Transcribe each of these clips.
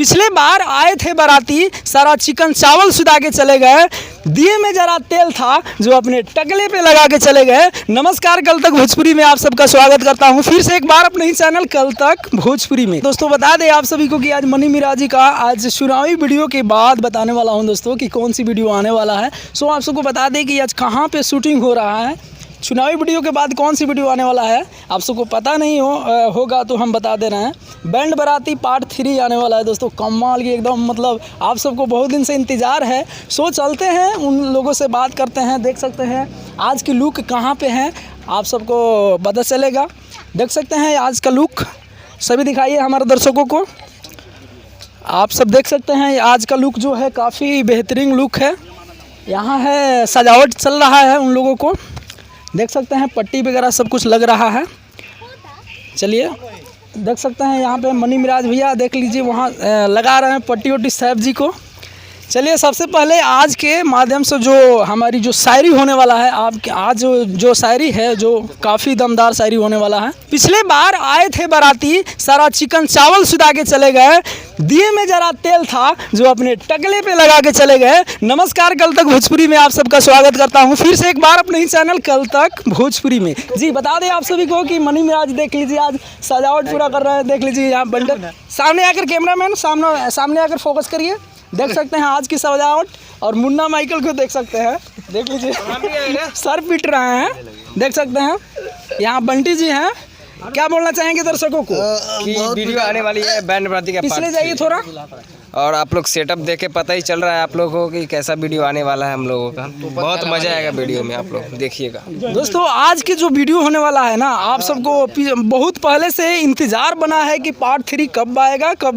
पिछले बार आए थे बाराती, सारा चिकन चावल सुधा के चले गए, दिए में जरा तेल था जो अपने टकले पे लगा के चले गए। नमस्कार, कल तक भोजपुरी में आप सबका स्वागत करता हूं फिर से एक बार अपने ही चैनल कल तक भोजपुरी में। दोस्तों बता दें आप सभी को कि आज मनी मिराजी का आज चुनावी वीडियो के बाद बताने वाला हूं दोस्तों कि कौन सी वीडियो आने वाला है। सो आप सबको बता दें कि आज कहाँ पे शूटिंग हो रहा है, चुनावी वीडियो के बाद कौन सी वीडियो आने वाला है आप सबको पता नहीं होगा तो हम बता दे रहे हैं। बैंड बाराती पार्ट 3 आने वाला है दोस्तों, कमाल की एकदम, मतलब आप सबको बहुत दिन से इंतज़ार है। सो चलते हैं उन लोगों से बात करते हैं, देख सकते हैं आज की लुक कहाँ पे है आप सबको पता चलेगा। देख सकते हैं आज का लुक, सभी दिखाइए हमारे दर्शकों को। आप सब देख सकते हैं आज का लुक जो है काफ़ी बेहतरीन लुक है। यहाँ है सजावट चल रहा है, उन लोगों को देख सकते हैं पट्टी वगैरह सब कुछ लग रहा है। चलिए देख सकते हैं यहाँ पे मनी मिराज भैया देख लीजिए वहाँ लगा रहे हैं पट्टी वट्टी साहब जी को। चलिए सबसे पहले आज के माध्यम से जो हमारी जो शायरी होने वाला है, आप आज जो शायरी है जो काफ़ी दमदार शायरी होने वाला है। पिछले बार आए थे बाराती, सारा चिकन चावल सुधा के चले गए, दिए में जरा तेल था जो अपने टकले पे लगा के चले गए। नमस्कार, कल तक भोजपुरी में आप सबका स्वागत करता हूं फिर से एक बार अपने ही चैनल कल तक भोजपुरी में। जी बता दें आप सभी को कि मनी मिराज देख लीजिए आज सजावट पूरा कर रहे हैं। देख लीजिए यहाँ बंडल सामने आकर, कैमरामैन सामने आकर फोकस करिए। देख सकते हैं आज की सजावट, और मुन्ना माइकल को देख सकते हैं, देख लीजिए सर पिट रहे हैं। देख सकते हैं यहाँ बंटी जी हैं। क्या बोलना चाहेंगे दर्शकों को कि वीडियो आने वाली है बैंड बाराती का? पिछले जाइए थोड़ा, और आप लोग सेटअप देख के पता ही चल रहा है आप लोगों को कि कैसा वीडियो आने वाला है हम लोगों का। बहुत मजा आएगा वीडियो में, आप लोग देखिएगा। दोस्तों आज के जो वीडियो होने वाला है ना, आप सबको बहुत पहले से इंतजार बना है कि पार्ट 3 कब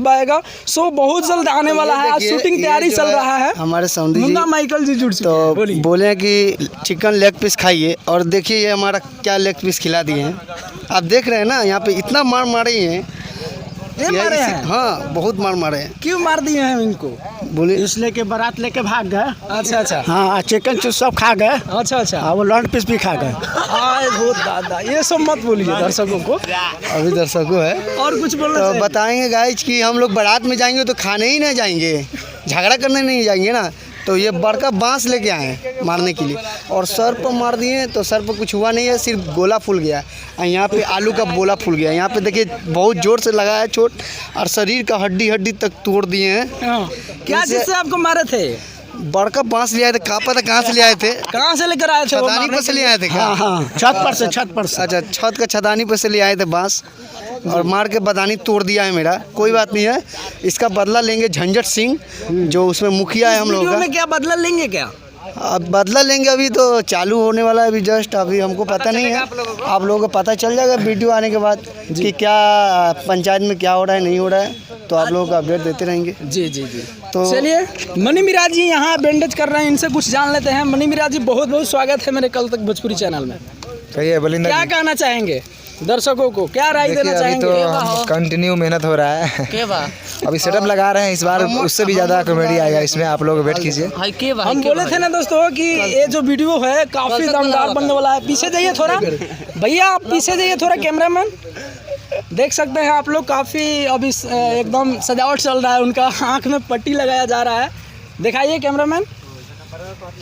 आएगा। सो बहुत जल्द आने वाला है। आज शूटिंग तैयारी चल रहा है। हमारे सऊदी मुन्ना माइकल जी जुड़ चुके हैं। तो बोले कि चिकन लेग पीस खाइए, और देखिए ये हमारा क्या लेग पीस खिला दिए हैं। आप देख रहे हैं ना, यहाँ पे इतना मार मारे हैं। मारे हैं? हाँ बहुत मार मारे हैं। क्यों मार दिए हैं इनको? बोले इसलिए के बारात लेके भाग गए। अच्छा हाँ, चिकन सब खा गए। अच्छा हाँ, वो लॉन्ड पीस भी खा गए। बहुत दादा, ये सब मत बोलिए दर्शकों को। अभी दर्शकों है और कुछ बोलना तो चाहिए? बताएंगे गाइज कि हम लोग बारात में जाएंगे तो खाने ही ना जाएंगे, झगड़ा करने नहीं जाएंगे ना। तो ये बड़का बांस लेके आए हैं मारने के लिए, और सर पर मार दिए तो सर पर कुछ हुआ नहीं है, सिर्फ गोला फूल गया। यहाँ पे आलू का बोला फूल गया। यहाँ पे देखिए बहुत जोर से लगा है चोट, और शरीर का हड्डी तक तोड़ दिए हैं। क्या चीज़ से आपको मारे थे? बड़का बांस ले आए थे, कहाँ पता कहाँ से ले आए थे, कहाँ से लेकर आए थे? छतानी पर से ले आए थे। हाँ, छत पर से। अच्छा, छत का छतानी पर से ले आए थे बांस, और मार के बदानी तोड़ दिया है मेरा। कोई बात नहीं है, इसका बदला लेंगे झंझट सिंह जो उसमें मुखिया है हम लोग का। में क्या बदला लेंगे क्या? अब बदला लेंगे, अभी तो चालू होने वाला है अभी जस्ट, अभी हमको पता नहीं है। आप लोगों को पता चल जाएगा वीडियो आने के बाद कि क्या पंचायत में क्या हो रहा है नहीं हो रहा है, तो आप लोगों को अपडेट देते रहेंगे। जी तो चलिए मनी मिराज जी यहाँ बैंडेज कर रहे हैं, इनसे कुछ जान लेते हैं। मनी मिराज जी बहुत बहुत स्वागत है मेरे कल तक भोजपुरी चैनल में। कहिए बलिंदा, क्या कहना चाहेंगे दर्शकों को, क्या राय देना चाहेंगे? तो कंटिन्यू मेहनत हो रहा है। अभी सेटअप लगा रहे हैं, इस बार उससे भी ज़्यादा कॉमेडी आएगा इसमें, आप लोग वेट कीजिए। हम बोले थे ना दोस्तों कि ये जो वीडियो है काफ़ी दमदार बनने वाला है। पीछे जाइए थोड़ा भैया, आप पीछे जाइए थोड़ा, कैमरामैन। देख सकते हैं आप लोग काफ़ी अभी एकदम सजावट चल रहा है, उनका आँख में पट्टी लगाया जा रहा है। दिखाइए कैमरामैन,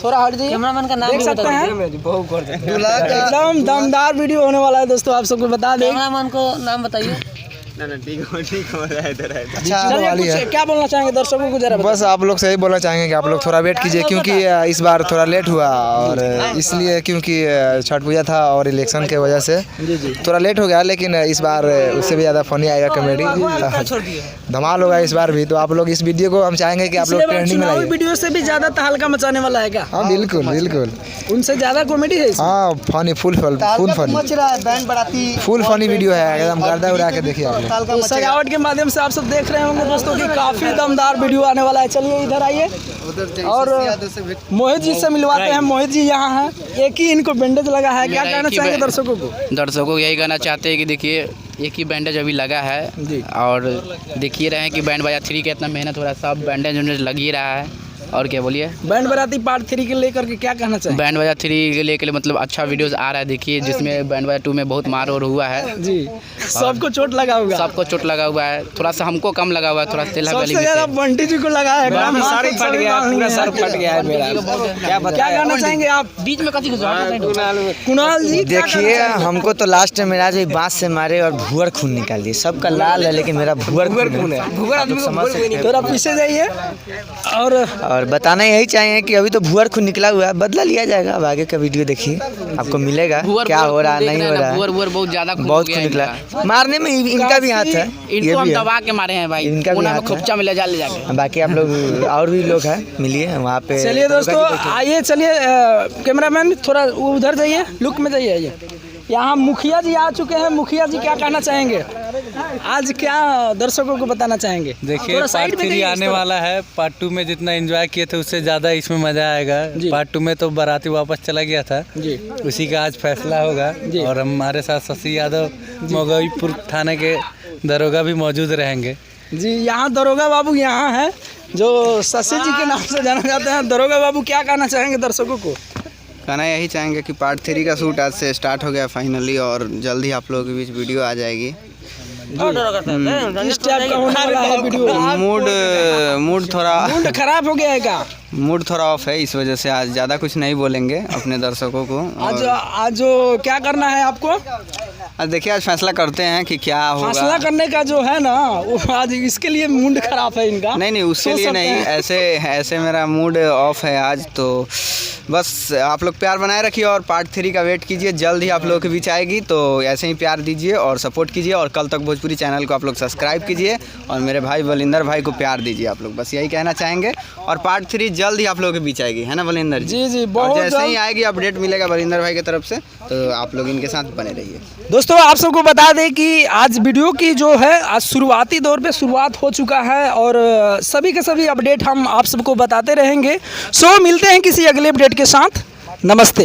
थोड़ा हट जाइए। कैमरामैन का नाम देख सकते हैं, एकदम दमदार वीडियो होने वाला है दोस्तों। आप सबको बता दें, कैमरामैन को नाम बताइए। अच्छा, क्या बोलना चाहेंगे दर्शकों को जरा? बस आप लोग से ही बोलना चाहेंगे कि आप लोग थोड़ा वेट कीजिए, क्योंकि इस बार थोड़ा लेट हुआ, और इसलिए क्योंकि छठ पूजा था और इलेक्शन के वजह से थोड़ा लेट हो गया। लेकिन इस बार उससे भी ज़्यादा फनी आएगा, कॉमेडी धमाल होगा इस बार भी। तो आप लोग इस वीडियो को हम चाहेंगे कि आप लोग ट्रेंडिंग में लाइए। वीडियो से भी ज़्यादा तहलका मचाने वाला है क्या? हाँ बिल्कुल, उनसे ज़्यादा कॉमेडी है। हाँ फनी, फुल फनी वीडियो है, एकदम गर्दा उड़ा के देखिए आप। तो सजावट के माध्यम से आप सब देख रहे होंगे दोस्तों कि काफ़ी दमदार वीडियो आने वाला है। चलिए इधर आइए और मोहित जी से मिलवाते हैं। मोहित जी यहाँ हैं, एक ही इनको बैंडेज लगा है, क्या कहना चाहेंगे दर्शकों को? दर्शकों को यही कहना चाहते हैं कि देखिए एक ही बैंडेज अभी लगा है, और देखिए रहे हैं कि बैंड बाजा 3 का इतना मेहनत हो रहा है, सब बैंडेज लग ही रहा है। और क्या बोलिए, बैंड बाराती पार्ट 3 के लेकर के क्या कहना चाहेंगे? बैंड बाजा 3 के लिए मतलब अच्छा वीडियोस आ रहा है देखिए, जिसमें बैंड बाजा 2 में बहुत मार और हुआ है जी, सबको चोट लगा होगा। सबको चोट लगा हुआ है, थोड़ा सा हमको कम लगा हुआ है, थोड़ा तेल सबसे ज्यादा बंटी जी को लगा है, मेरा सर फट गया, पूरा सर फट गया है मेरा। क्या क्या कहना चाहेंगे आप? बीच में कथी कुणाल जी क्या कहना देखिए चाहेंगे? हमको तो लास्ट में मेरा जो बांस से मारे और भूअर खून निकाल दिए। सबका लाल है लेकिन मेरा भूअर खून है। भूगोल आदमी को बोल भी नहीं। थोड़ा पीछे जाइए। और बताना यही चाहिए कि अभी तो भूअर खून निकला हुआ है, बदला लिया जाएगा। अब आगे का वीडियो देखिए, आपको मिलेगा क्या हो रहा है नहीं हो रहा है। भूअर बहुत ज्यादा बहुत खून निकला है। मारने में इनका भी हाथ है, ये इनको हम भी है। दबा के मारे हैं भाई, इनका भी कोना में हाथ है। खोपचा में ले जाके। बाकी आप लोग और भी लोग हैं, मिलिए वहाँ पे। चलिए दोस्तों, आइए चलिए, कैमरामैन थोड़ा उधर जाइए, लुक में जाइए। आइए, यहाँ मुखिया जी आ चुके हैं। मुखिया जी क्या कहना चाहेंगे? आज क्या दर्शकों को बताना चाहेंगे? देखिए थोड़ा साइड पार्ट पे 3 जाइए, इस आने तरफ। वाला है। पार्ट 2 में जितना एंजॉय किए थे उससे ज़्यादा इसमें मज़ा आएगा। पार्ट 2 में तो बाराती वापस चला गया था जी उसी का आज फैसला होगा। जी। और हमारे साथ शशि यादव मोगईपुर थाने के दरोगा भी मौजूद रहेंगे। जी, यहाँ दरोगा बाबू यहाँ हैं, जो शशि जी के नाम से जाना जाते हैं। दरोगा बाबू क्या कहना चाहेंगे दर्शकों को? कहना यही चाहेंगे कि पार्ट 3 का शूट आज से स्टार्ट हो गया फाइनली, और जल्द ही आप लोगों के बीच वीडियो आ जाएगी। इस टाइप का होने वाला है वीडियो। मूड थोड़ा मूड खराब हो गया है क्या? मूड थोड़ा ऑफ है, इस वजह से आज ज़्यादा कुछ नहीं बोलेंगे अपने दर्शकों को। आज जो क्या करना है आपको? आज देखिए, आज फैसला करते हैं कि क्या फैसला होगा। करने का जो है ना, वो आज इसके लिए मूड खराब है इनका। नहीं उसके सोच लिए सकते नहीं, हैं। ऐसे मेरा मूड ऑफ है आज। तो बस आप लोग प्यार बनाए रखिए और पार्ट 3 का वेट कीजिए, जल्द ही आप लोगों के बीच आएगी। तो ऐसे ही प्यार दीजिए और सपोर्ट कीजिए, और कल तक भोजपुरी चैनल को आप लोग सब्सक्राइब कीजिए, और मेरे भाई बलिंदर भाई को प्यार दीजिए आप लोग। बस यही कहना चाहेंगे। और पार्ट 3 जल्द ही आप लोगों के बीच आएगी, है ना बलिंदर जी? जी, और बहुत जैसे ही जल्द। आएगी अपडेट मिलेगा बलिंदर भाई की तरफ से, तो आप लोग इनके साथ बने रहिए। दोस्तों, आप सबको बता दें कि आज वीडियो की जो है, आज शुरुआती दौर पे शुरुआत हो चुका है, और सभी के सभी अपडेट हम आप सबको बताते रहेंगे। सो मिलते हैं किसी अगले अपडेट के साथ। नमस्ते।